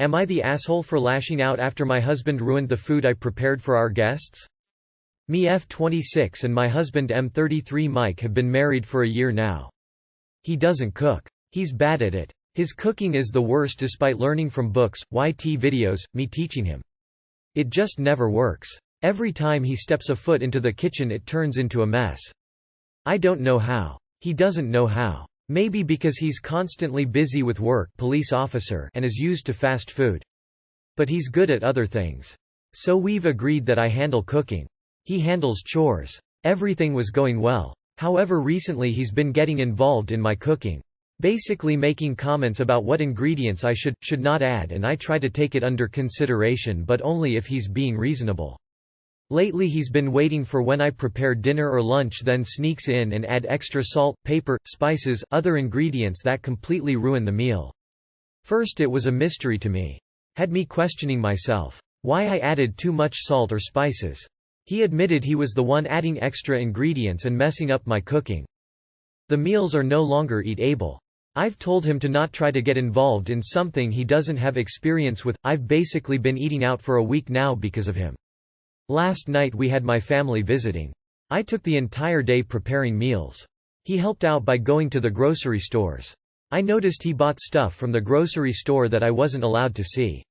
Am I the asshole for lashing out after my husband ruined the food I prepared for our guests? Me F26 and my husband M33 Mike have been married for a year now. He doesn't cook. He's bad at it. His cooking is the worst despite learning from books, YT videos, me teaching him. It just never works. Every time he steps a foot into the kitchen it turns into a mess. I don't know how. He doesn't know how. Maybe because he's constantly busy with work, police officer, and is used to fast food. But he's good at other things. So we've agreed that I handle cooking. He handles chores. Everything was going well. However, recently he's been getting involved in my cooking. Basically making comments about what ingredients I should not add, and I try to take it under consideration, but only if he's being reasonable. Lately he's been waiting for when I prepare dinner or lunch, then sneaks in and add extra salt, pepper, spices, other ingredients that completely ruin the meal. First it was a mystery to me. Had me questioning myself. Why I added too much salt or spices. He admitted he was the one adding extra ingredients and messing up my cooking. The meals are no longer eat-able. I've told him to not try to get involved in something he doesn't have experience with. I've basically been eating out for a week now because of him. Last night we had my family visiting. I took the entire day preparing meals. He helped out by going to the grocery stores. I noticed he bought stuff from the grocery store that I wasn't allowed to see.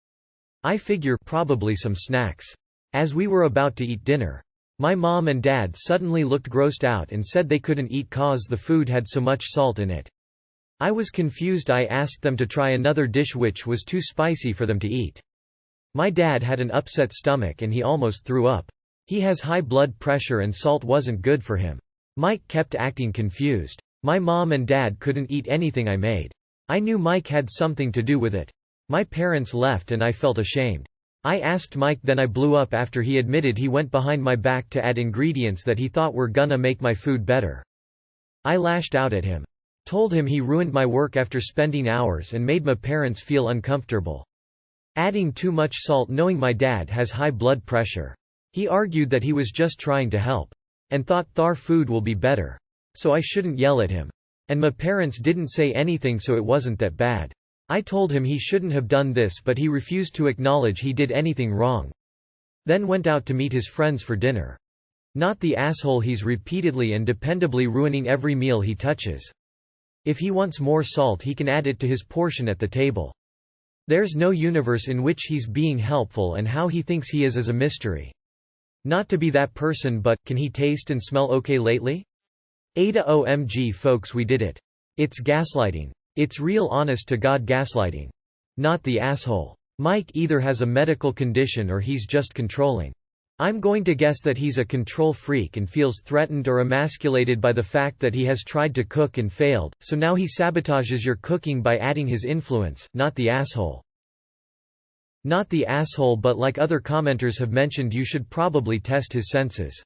I figure probably some snacks. As we were about to eat dinner, my mom and dad suddenly looked grossed out and said they couldn't eat cause the food had so much salt in it. I was confused. I asked them to try another dish which was too spicy for them to eat. My dad had an upset stomach and he almost threw up. He has high blood pressure and salt wasn't good for him. Mike kept acting confused. My mom and dad couldn't eat anything I made. I knew Mike had something to do with it. My parents left and I felt ashamed. I asked Mike, then I blew up after he admitted he went behind my back to add ingredients that he thought were gonna make my food better. I lashed out at him. Told him he ruined my work after spending hours and made my parents feel uncomfortable. Adding too much salt knowing my dad has high blood pressure. He argued that he was just trying to help. And thought our food will be better. So I shouldn't yell at him. And my parents didn't say anything, so it wasn't that bad. I told him he shouldn't have done this, but he refused to acknowledge he did anything wrong. Then went out to meet his friends for dinner. Not the asshole, he's repeatedly and dependably ruining every meal he touches. If he wants more salt he can add it to his portion at the table. There's no universe in which he's being helpful, and how he thinks he is a mystery. Not to be that person, but can he taste and smell okay lately? AITA OMG folks, we did it. It's gaslighting. It's real honest to God gaslighting. Not the asshole. Mike either has a medical condition or he's just controlling. I'm going to guess that he's a control freak and feels threatened or emasculated by the fact that he has tried to cook and failed, so now he sabotages your cooking by adding his influence. Not the asshole. Not the asshole, but like other commenters have mentioned, you should probably test his senses.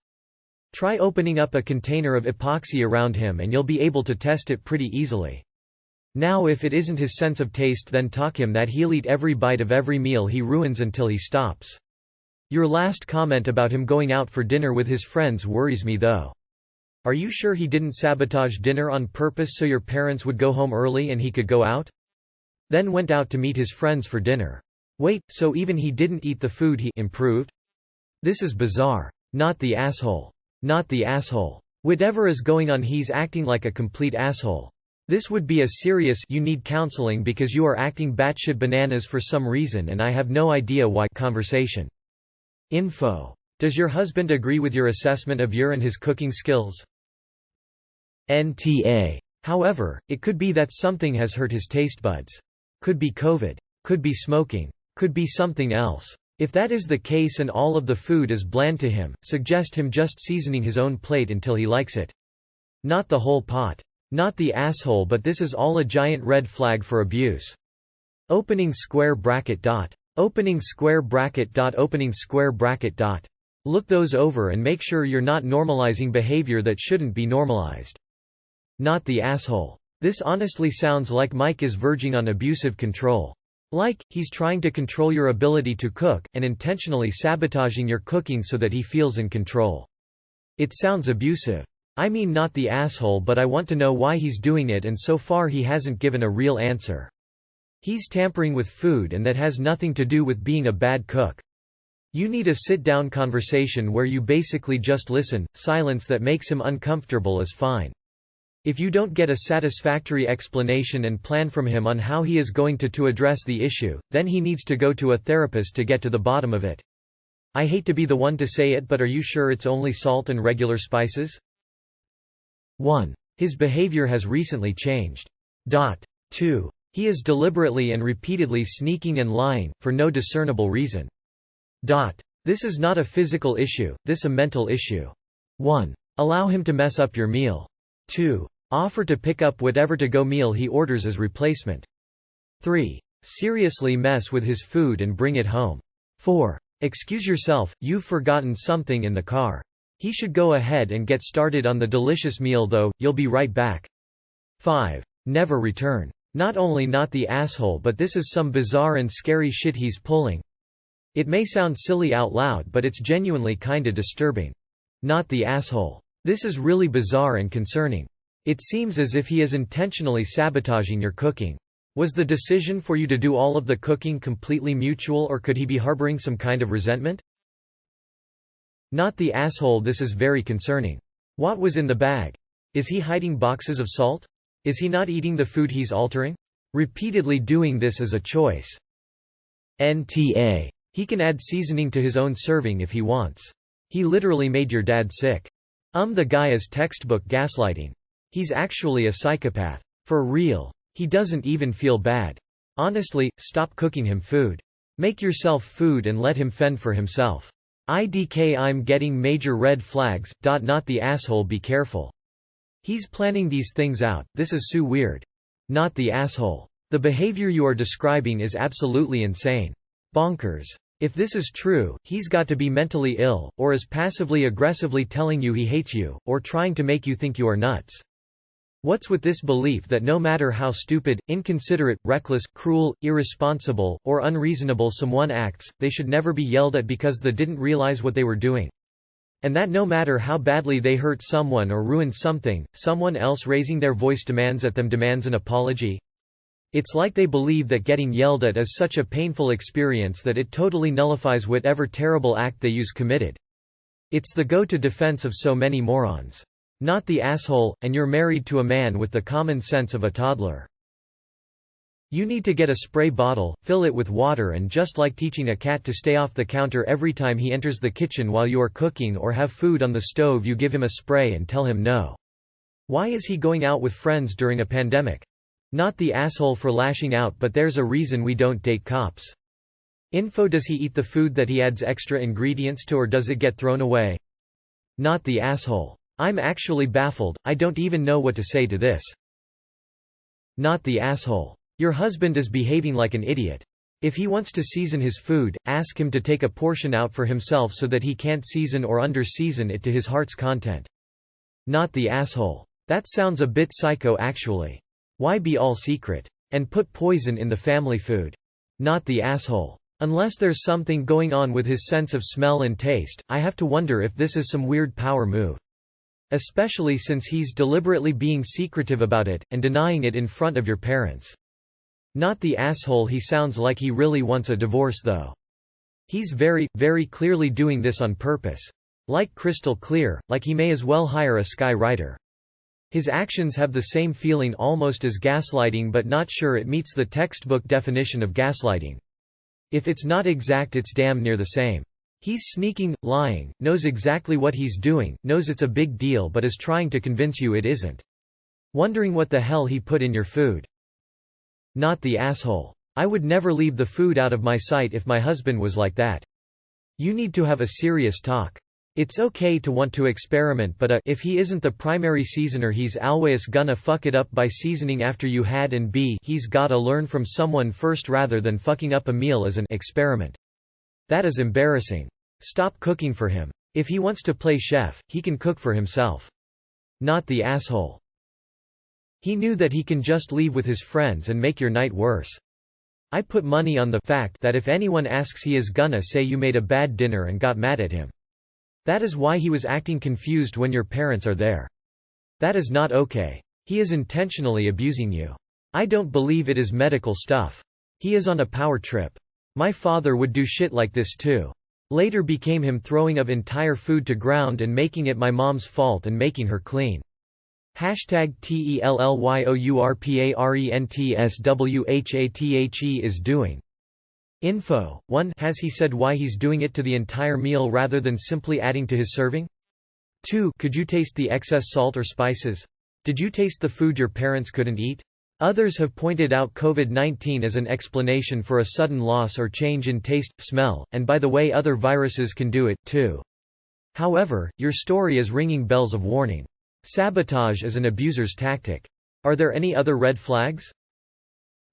Try opening up a container of epoxy around him and you'll be able to test it pretty easily. Now if it isn't his sense of taste, then talk him that he'll eat every bite of every meal he ruins until he stops. Your last comment about him going out for dinner with his friends worries me though. Are you sure he didn't sabotage dinner on purpose so your parents would go home early and he could go out? Then went out to meet his friends for dinner. Wait, so even he didn't eat the food he improved? This is bizarre. Not the asshole. Not the asshole. Whatever is going on, he's acting like a complete asshole. This would be a serious "you need counseling because you are acting batshit bananas for some reason and I have no idea why" conversation. Info. Does your husband agree with your assessment of your and his cooking skills? NTA. However, it could be that something has hurt his taste buds. Could be COVID. Could be smoking. Could be something else. If that is the case and all of the food is bland to him, suggest him just seasoning his own plate until he likes it. Not the whole pot. Not the asshole, but this is all a giant red flag for abuse. Opening square bracket dot. Opening square bracket dot. Opening square bracket dot. Look those over and make sure you're not normalizing behavior that shouldn't be normalized. Not the asshole. This honestly sounds like Mike is verging on abusive control. Like, he's trying to control your ability to cook, and intentionally sabotaging your cooking so that he feels in control. It sounds abusive. I mean, not the asshole, but I want to know why he's doing it, and so far he hasn't given a real answer. He's tampering with food and that has nothing to do with being a bad cook. You need a sit-down conversation where you basically just listen. Silence that makes him uncomfortable is fine. If you don't get a satisfactory explanation and plan from him on how he is going to address the issue, then he needs to go to a therapist to get to the bottom of it. I hate to be the one to say it, but are you sure it's only salt and regular spices? 1. His behavior has recently changed. 2. He is deliberately and repeatedly sneaking and lying, for no discernible reason. This is not a physical issue, this a mental issue. 1. Allow him to mess up your meal. 2. Offer to pick up whatever to-go meal he orders as replacement. 3. Seriously mess with his food and bring it home. 4. Excuse yourself, you've forgotten something in the car. He should go ahead and get started on the delicious meal though, you'll be right back. 5. Never return. Not only not the asshole, but this is some bizarre and scary shit he's pulling. It may sound silly out loud, but it's genuinely kinda disturbing. Not the asshole. This is really bizarre and concerning. It seems as if he is intentionally sabotaging your cooking. Was the decision for you to do all of the cooking completely mutual, or could he be harboring some kind of resentment? Not the asshole. This is very concerning. What was in the bag? Is he hiding boxes of salt? Is he not eating the food he's altering? Repeatedly doing this is a choice. NTA. He can add seasoning to his own serving if he wants. He literally made your dad sick. The guy is textbook gaslighting. He's actually a psychopath. For real. He doesn't even feel bad. Honestly, stop cooking him food. Make yourself food and let him fend for himself. IDK. I'm getting major red flags. Not the asshole. Be careful. He's planning these things out. This is so weird. Not the asshole. The behavior you are describing is absolutely insane. Bonkers. If this is true, he's got to be mentally ill, or is passively aggressively telling you he hates you, or trying to make you think you are nuts. What's with this belief that no matter how stupid, inconsiderate, reckless, cruel, irresponsible, or unreasonable someone acts, they should never be yelled at because they didn't realize what they were doing? And that no matter how badly they hurt someone or ruin something, someone else raising their voice demands an apology? It's like they believe that getting yelled at is such a painful experience that it totally nullifies whatever terrible act they committed. It's the go-to defense of so many morons. Not the asshole, and you're married to a man with the common sense of a toddler. You need to get a spray bottle, fill it with water, and just like teaching a cat to stay off the counter every time he enters the kitchen while you are cooking or have food on the stove, you give him a spray and tell him no. Why is he going out with friends during a pandemic? Not the asshole for lashing out, but there's a reason we don't date cops. Info. Does he eat the food that he adds extra ingredients to, or does it get thrown away? Not the asshole. I'm actually baffled, I don't even know what to say to this. Not the asshole. Your husband is behaving like an idiot. If he wants to season his food, ask him to take a portion out for himself so that he can't season or under-season it to his heart's content. Not the asshole. That sounds a bit psycho actually. Why be all secret? And put poison in the family food? Not the asshole. Unless there's something going on with his sense of smell and taste, I have to wonder if this is some weird power move. Especially since he's deliberately being secretive about it, and denying it in front of your parents. Not the asshole. He sounds like he really wants a divorce though. He's very, very clearly doing this on purpose. Like crystal clear, like he may as well hire a sky writer. His actions have the same feeling almost as gaslighting, but not sure it meets the textbook definition of gaslighting. If it's not exact, it's damn near the same. He's sneaking, lying, knows exactly what he's doing, knows it's a big deal but is trying to convince you it isn't. Wondering what the hell he put in your food. Not the asshole. I would never leave the food out of my sight if my husband was like that. You need to have a serious talk. It's okay to want to experiment, but if he isn't the primary seasoner, he's always gonna fuck it up by seasoning after you had, and he's gotta learn from someone first rather than fucking up a meal as an experiment. That is embarrassing. Stop cooking for him. If he wants to play chef, he can cook for himself. Not the asshole. He knew that he can just leave with his friends and make your night worse. I put money on the fact that if anyone asks, he is gonna say you made a bad dinner and got mad at him. That is why he was acting confused when your parents are there. That is not okay. He is intentionally abusing you. I don't believe it is medical stuff. He is on a power trip. My father would do shit like this too. Later became him throwing of entire food to ground and making it my mom's fault and making her clean. #TELLYOURPARENTSWHATHE is doing. Info: 1. Has he said why he's doing it to the entire meal rather than simply adding to his serving? 2. Could you taste the excess salt or spices? Did you taste the food your parents couldn't eat? Others have pointed out COVID-19 as an explanation for a sudden loss or change in taste, smell, and by the way other viruses can do it, too. However, your story is ringing bells of warning. Sabotage is an abuser's tactic. Are there any other red flags?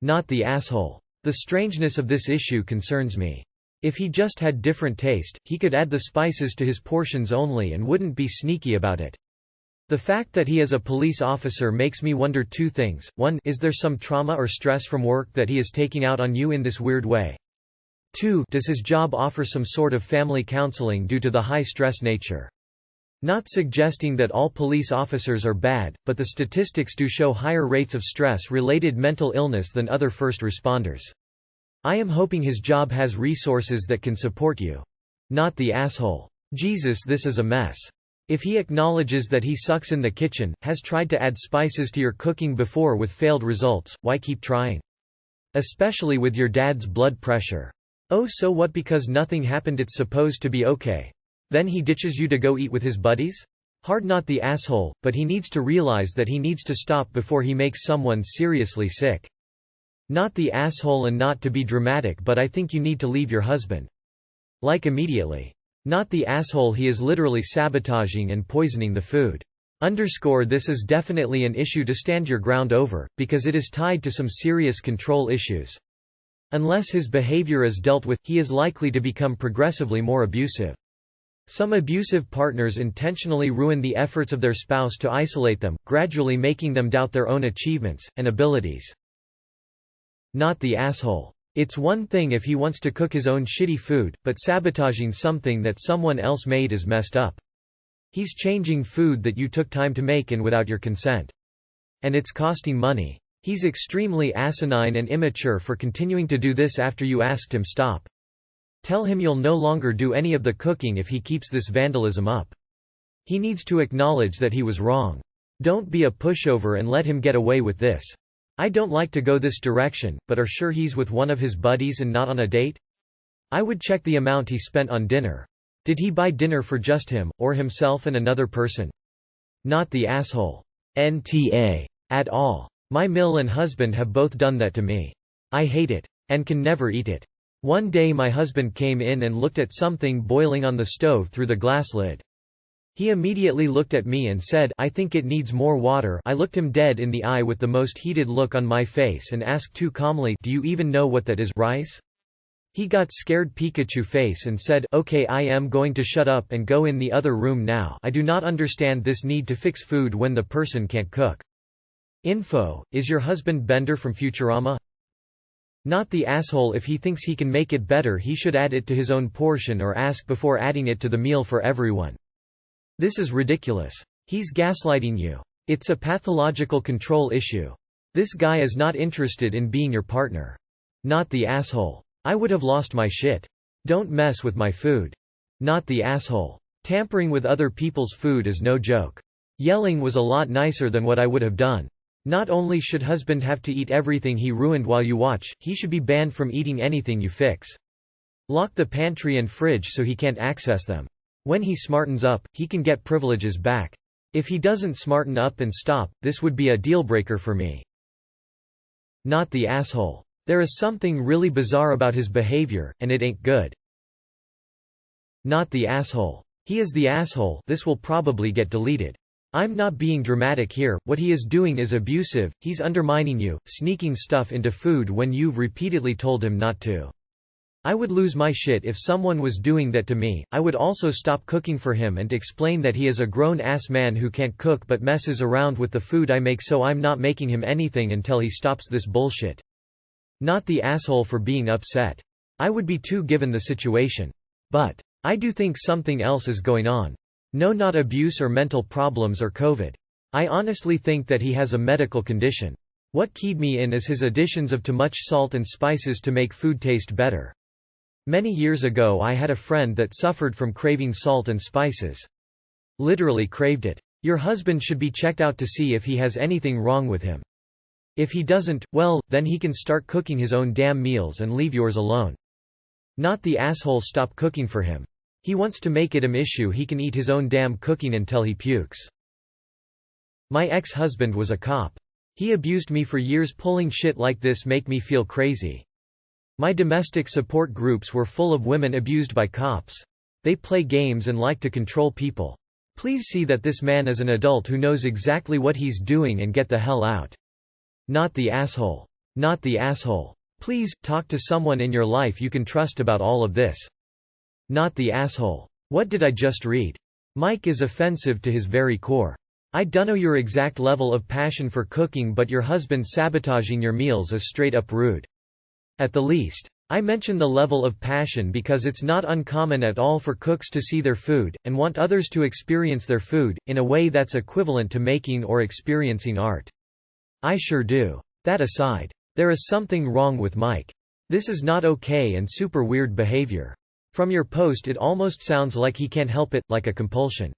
Not the asshole. The strangeness of this issue concerns me. If he just had different taste, he could add the spices to his portions only and wouldn't be sneaky about it. The fact that he is a police officer makes me wonder two things. 1. Is there some trauma or stress from work that he is taking out on you in this weird way? 2. Does his job offer some sort of family counseling due to the high-stress nature? Not suggesting that all police officers are bad, but the statistics do show higher rates of stress-related mental illness than other first responders. I am hoping his job has resources that can support you. Not the asshole. Jesus, this is a mess. If he acknowledges that he sucks in the kitchen, has tried to add spices to your cooking before with failed results, why keep trying? Especially with your dad's blood pressure. Oh, so what? Because nothing happened, it's supposed to be okay. Then he ditches you to go eat with his buddies? Hard not the asshole, but he needs to realize that he needs to stop before he makes someone seriously sick. Not the asshole, and not to be dramatic, but I think you need to leave your husband. Like immediately. Not the asshole, he is literally sabotaging and poisoning the food. This is definitely an issue to stand your ground over, because it is tied to some serious control issues. Unless his behavior is dealt with, he is likely to become progressively more abusive. Some abusive partners intentionally ruin the efforts of their spouse to isolate them, gradually making them doubt their own achievements and abilities. Not the asshole. It's one thing if he wants to cook his own shitty food, but sabotaging something that someone else made is messed up. He's changing food that you took time to make and without your consent. And it's costing money. He's extremely asinine and immature for continuing to do this after you asked him stop. Tell him you'll no longer do any of the cooking if he keeps this vandalism up. He needs to acknowledge that he was wrong. Don't be a pushover and let him get away with this. I don't like to go this direction, but are sure he's with one of his buddies and not on a date? I would check the amount he spent on dinner. Did he buy dinner for just him, or himself and another person? Not the asshole. NTA. At all. My mill and husband have both done that to me. I hate it. And can never eat it. One day my husband came in and looked at something boiling on the stove through the glass lid. He immediately looked at me and said, "I think it needs more water." I looked him dead in the eye with the most heated look on my face and asked too calmly, "Do you even know what that is, rice?" He got scared Pikachu face and said, "Okay, I am going to shut up and go in the other room now. I do not understand this need to fix food when the person can't cook." Info: Is your husband Bender from Futurama? Not the asshole. If he thinks he can make it better, he should add it to his own portion or ask before adding it to the meal for everyone. This is ridiculous. He's gaslighting you. It's a pathological control issue. This guy is not interested in being your partner. Not the asshole. I would have lost my shit. Don't mess with my food. Not the asshole. Tampering with other people's food is no joke. Yelling was a lot nicer than what I would have done. Not only should husband have to eat everything he ruined while you watch, he should be banned from eating anything you fix. Lock the pantry and fridge so he can't access them. When he smartens up, he can get privileges back. If he doesn't smarten up and stop, this would be a deal-breaker for me. Not the asshole. There is something really bizarre about his behavior, and it ain't good. Not the asshole. He is the asshole. This will probably get deleted. I'm not being dramatic here, what he is doing is abusive, he's undermining you, sneaking stuff into food when you've repeatedly told him not to. I would lose my shit if someone was doing that to me. I would also stop cooking for him and explain that he is a grown-ass man who can't cook but messes around with the food I make, so I'm not making him anything until he stops this bullshit. Not the asshole for being upset. I would be too given the situation. But I do think something else is going on. No, not abuse or mental problems or COVID. I honestly think that he has a medical condition. What keyed me in is his additions of too much salt and spices to make food taste better. Many years ago I had a friend that suffered from craving salt and spices. Literally craved it. Your husband should be checked out to see if he has anything wrong with him. If he doesn't, well, then he can start cooking his own damn meals and leave yours alone. Not the asshole stop cooking for him. He wants to make it an issue he can eat his own damn cooking until he pukes. My ex-husband was a cop. He abused me for years. Pulling shit like this make me feel crazy. My domestic support groups were full of women abused by cops. They play games and like to control people. Please see that this man is an adult who knows exactly what he's doing and get the hell out. Not the asshole. Not the asshole. Please, talk to someone in your life you can trust about all of this. Not the asshole. What did I just read? Mike is offensive to his very core. I dunno your exact level of passion for cooking, but your husband sabotaging your meals is straight up rude. At the least. I mention the level of passion because it's not uncommon at all for cooks to see their food, and want others to experience their food, in a way that's equivalent to making or experiencing art. I sure do. That aside, there is something wrong with Mike. This is not okay and super weird behavior. From your post it almost sounds like he can't help it, like a compulsion.